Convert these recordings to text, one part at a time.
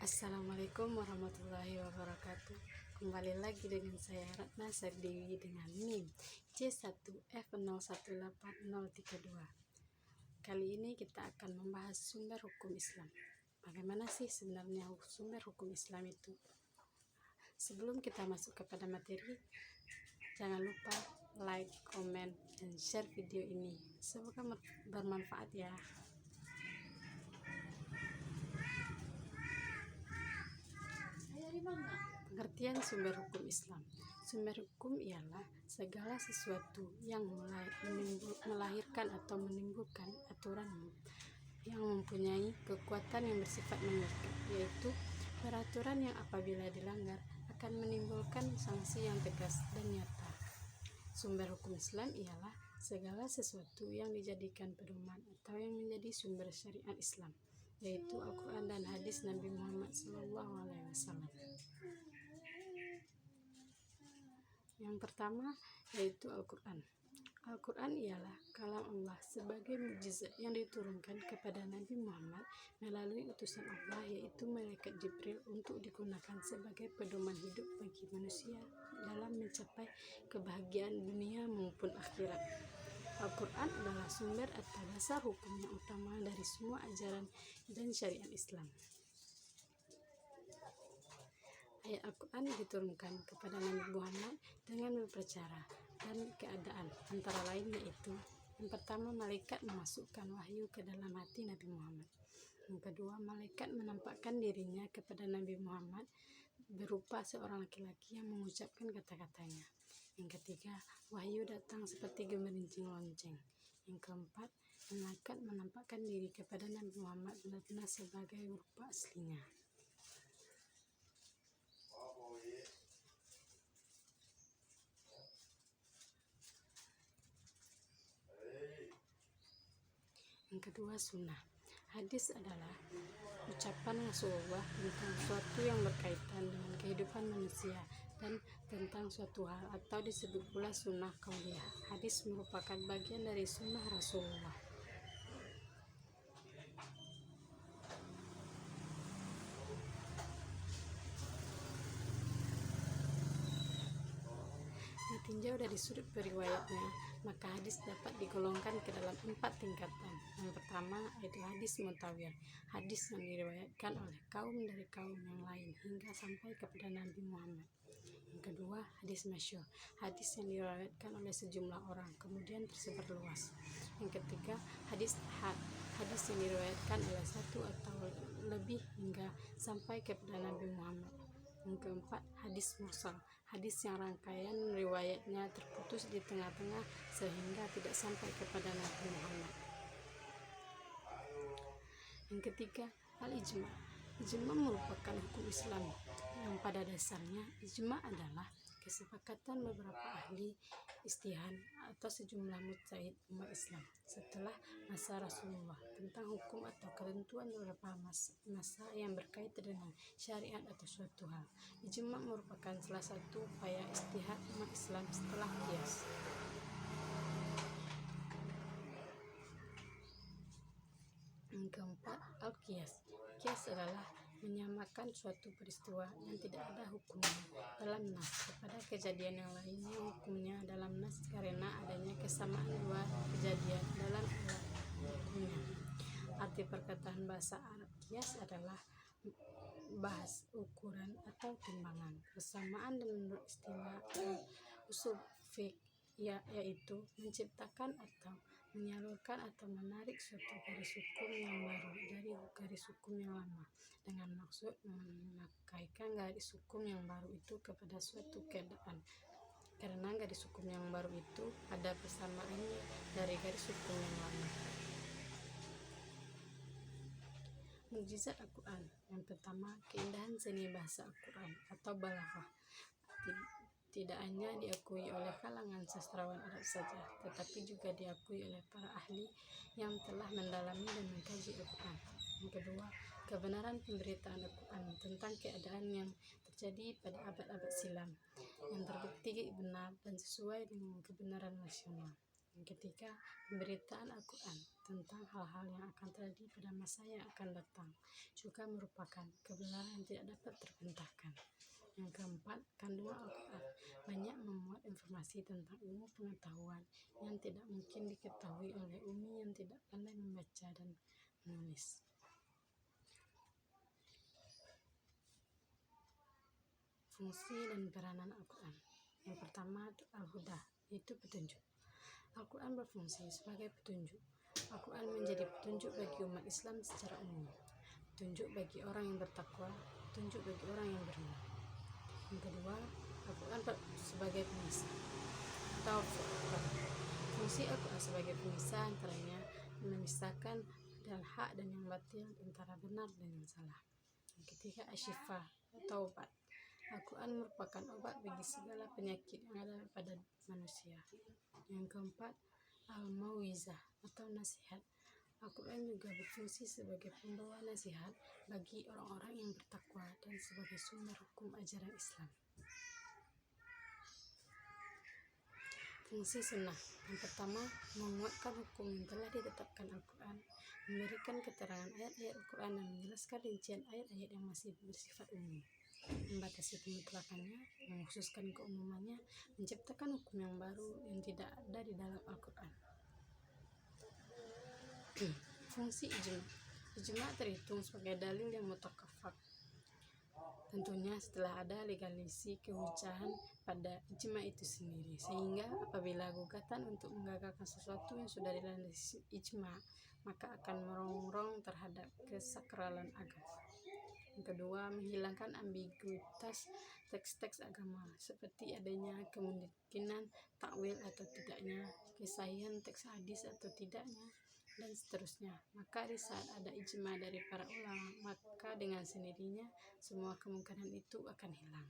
Assalamualaikum warahmatullahi wabarakatuh. Kembali lagi dengan saya Ratna Sardewi dengan NIM C1F018032. Kali ini kita akan membahas sumber hukum Islam. Bagaimana sih sebenarnya sumber hukum Islam itu? Sebelum kita masuk kepada materi, jangan lupa like, komen, dan share video ini. Semoga bermanfaat ya. Pengertian sumber hukum Islam. Sumber hukum ialah segala sesuatu yang melahirkan atau menimbulkan aturan yang mempunyai kekuatan yang bersifat mengikat, yaitu peraturan yang apabila dilanggar akan menimbulkan sanksi yang tegas dan nyata. Sumber hukum Islam ialah segala sesuatu yang dijadikan pedoman atau yang menjadi sumber syariat Islam, yaitu Al-Quran dan hadis Nabi Muhammad SAW. Yang pertama yaitu Al-Quran. Al-Quran ialah kalam Allah sebagai mukjizat yang diturunkan kepada Nabi Muhammad melalui utusan Allah, yaitu malaikat Jibril, untuk digunakan sebagai pedoman hidup bagi manusia dalam mencapai kebahagiaan dunia maupun akhirat. Al-Quran adalah sumber atau dasar hukum yang utama dari semua ajaran dan syariat Islam. Ayat Al-Quran diturunkan kepada Nabi Muhammad dengan beberapa cara dan keadaan, antara lain yaitu: yang pertama, malaikat memasukkan wahyu ke dalam hati Nabi Muhammad. Yang kedua, malaikat menampakkan dirinya kepada Nabi Muhammad berupa seorang laki-laki yang mengucapkan kata-katanya. Yang ketiga, wahyu datang seperti gemerincing lonceng. Yang keempat, malaikat menampakkan diri kepada Nabi Muhammad benar-benar sebagai rupa aslinya. Yang kedua, sunnah. Hadis adalah ucapan Rasulullah tentang sesuatu yang berkaitan dengan kehidupan manusia dan tentang suatu hal, atau disebut pula sunnah qauliyah. Hadis merupakan bagian dari sunnah Rasulullah. Ditinjau dari sudut periwayatnya, maka hadis dapat digolongkan ke dalam 4 tingkatan. Yang pertama yaitu hadis mutawil, hadis yang diriwayatkan oleh kaum dari kaum yang lain hingga sampai kepada Nabi Muhammad. Yang kedua, hadis masyhur, hadis yang diriwayatkan oleh sejumlah orang kemudian tersebar luas. Yang ketiga, hadis ahad, hadis yang diriwayatkan oleh satu atau lebih hingga sampai kepada Nabi Muhammad. Yang keempat, hadis mursal, hadis yang rangkaian riwayatnya terputus di tengah-tengah sehingga tidak sampai kepada Nabi Muhammad. Yang ketiga, al-ijma. Ijma merupakan hukum Islam yang pada dasarnya ijma adalah kesepakatan beberapa ahli ijtihad atau sejumlah mujtahid umat Islam setelah masa Rasulullah tentang hukum atau ketentuan beberapa masa yang berkaitan dengan syariat atau suatu hal. Ijma merupakan salah satu upaya ijtihad umat Islam setelah qiyas. Yang keempat, al-qiyas. Qiyas adalah menyamakan suatu peristiwa yang tidak ada hukumnya dalam nas kepada kejadian yang lainnya hukumnya dalam nas karena adanya kesamaan dua kejadian dalam hukumnya. Arti perkataan bahasa Arab qiyas adalah bahas ukuran atau timbangan, persamaan, dan menurut istilah usul fiqh yaitu menciptakan atau menyalurkan atau menarik suatu garis hukum yang baru dari garis hukum yang lama dengan maksud memakaikan garis hukum yang baru itu kepada suatu keadaan karena garis hukum yang baru itu ada persamaannya dari garis hukum yang lama. Mukjizat Al-Quran. Yang pertama, keindahan seni bahasa Al-Quran atau balaghah tidak hanya diakui oleh kalangan sastrawan Arab saja, tetapi juga diakui oleh para ahli yang telah mendalami dan mengkaji Al-Quran. Yang kedua, kebenaran pemberitaan Al-Quran tentang keadaan yang terjadi pada abad-abad silam yang terbukti benar dan sesuai dengan kebenaran rasional. Yang ketiga, pemberitaan Al-Quran tentang hal-hal yang akan terjadi pada masa yang akan datang, juga merupakan kebenaran yang tidak dapat terbantahkan. Yang keempat, kandungan Al-Quran banyak memuat informasi tentang ilmu pengetahuan yang tidak mungkin diketahui oleh Umi yang tidak pandai membaca dan menulis. Fungsi dan peranan Al-Quran. Yang pertama, Al-Huda, yaitu petunjuk. Al-Quran berfungsi sebagai petunjuk. Al-Quran menjadi petunjuk bagi umat Islam secara umum, petunjuk bagi orang yang bertakwa, petunjuk bagi orang yang beriman. Yang kedua, Al-Quran sebagai pemisah atau furqan. Fungsi Al-Quran sebagai pemisah antaranya memisahkan dan hak dan yang batil, antara benar dan yang salah. Yang ketiga, asyifa atau obat. Al-Quran merupakan obat bagi segala penyakit yang ada pada manusia. Yang keempat, al-mauizah atau nasihat. Al-Quran juga berfungsi sebagai pembawa nasihat bagi orang-orang yang bertakwa dan sebagai sumber hukum ajaran Islam. Fungsi sunnah. Yang pertama, menguatkan hukum yang telah ditetapkan Al-Quran, memberikan keterangan ayat-ayat Al-Quran dan menjelaskan rincian ayat-ayat yang masih bersifat umum, membatasi kemutlakannya, mengkhususkan keumumannya, menciptakan hukum yang baru yang tidak ada di dalam Al-Quran. Fungsi ijma. Ijma terhitung sebagai dalil yang mutakafak, tentunya setelah ada legalisasi kehujahan pada ijma itu sendiri, sehingga apabila gugatan untuk menggagalkan sesuatu yang sudah dilandasi ijma, maka akan merongrong terhadap kesakralan agama. Yang kedua, menghilangkan ambiguitas teks-teks agama, seperti adanya kemungkinan takwil atau tidaknya, kesahihan teks hadis atau tidaknya, dan seterusnya. Maka di saat ada ijma dari para ulama, maka dengan sendirinya semua kemungkinan itu akan hilang.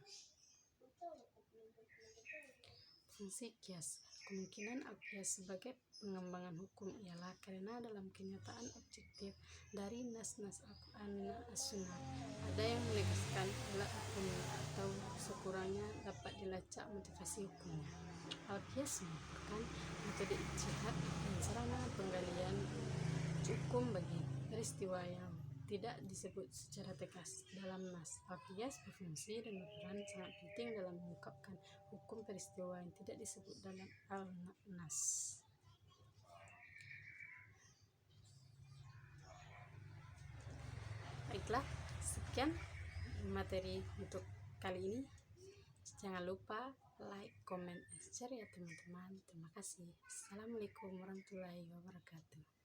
Fungsi kias. Kemungkinan al-qiyas sebagai pengembangan hukum ialah karena dalam kenyataan objektif dari nas-nas Al-Quran dan As-Sunnah ada yang menegaskan alat hukum atau sekurangnya dapat dilacak motivasi hukumnya. Al-qiyas merupakan metode ijtihad dan sarana penggalian hukum bagi peristiwa yang tidak disebut secara tegas dalam nas. Al-qiyas berfungsi dan berperan sangat penting dalam mengungkapkan hukum peristiwa yang tidak disebut dalam al-nas. Baiklah, sekian materi untuk kali ini. Jangan lupa like, comment, share ya teman-teman. Terima kasih. Assalamualaikum warahmatullahi wabarakatuh.